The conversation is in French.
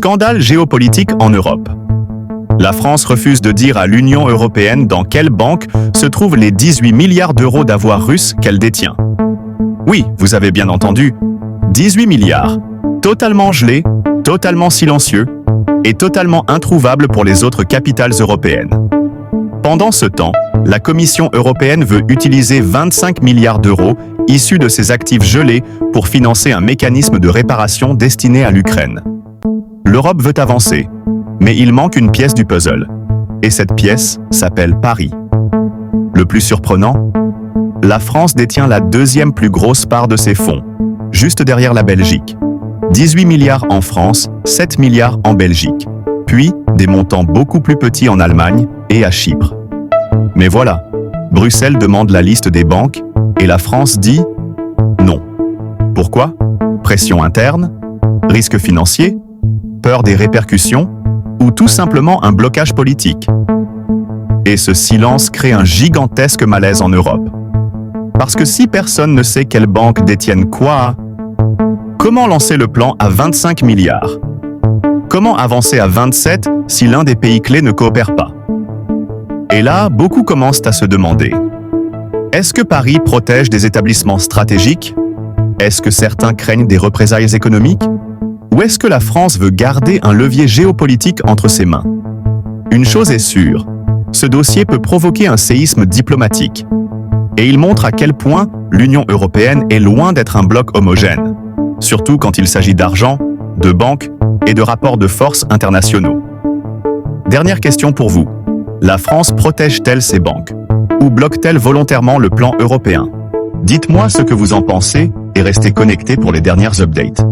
Scandale géopolitique en Europe. La France refuse de dire à l'Union européenne dans quelle banque se trouvent les 18 milliards d'euros d'avoirs russes qu'elle détient. Oui, vous avez bien entendu, 18 milliards. Totalement gelés, totalement silencieux et totalement introuvables pour les autres capitales européennes. Pendant ce temps, la Commission européenne veut utiliser 25 milliards d'euros issus de ces actifs gelés pour financer un mécanisme de réparation destiné à l'Ukraine. L'Europe veut avancer, mais il manque une pièce du puzzle. Et cette pièce s'appelle Paris. Le plus surprenant, la France détient la deuxième plus grosse part de ces fonds, juste derrière la Belgique. 18 milliards en France, 7 milliards en Belgique. Puis, des montants beaucoup plus petits en Allemagne et à Chypre. Mais voilà, Bruxelles demande la liste des banques et la France dit non. Pourquoi? Pression interne? Risque financier? Peur des répercussions? Ou tout simplement un blocage politique? Et ce silence crée un gigantesque malaise en Europe. Parce que si personne ne sait quelles banques détiennent quoi, comment lancer le plan à 25 milliards? Comment avancer à 27 si l'un des pays clés ne coopère pas? Et là, beaucoup commencent à se demander, est-ce que Paris protège des établissements stratégiques? Est-ce que certains craignent des représailles économiques? Ou est-ce que la France veut garder un levier géopolitique entre ses mains? Une chose est sûre, ce dossier peut provoquer un séisme diplomatique. Et il montre à quel point l'Union européenne est loin d'être un bloc homogène, surtout quand il s'agit d'argent, de banques et de rapports de force internationaux. Dernière question pour vous. La France protège-t-elle ses banques? Ou bloque-t-elle volontairement le plan européen? Dites-moi ce que vous en pensez et restez connectés pour les dernières updates.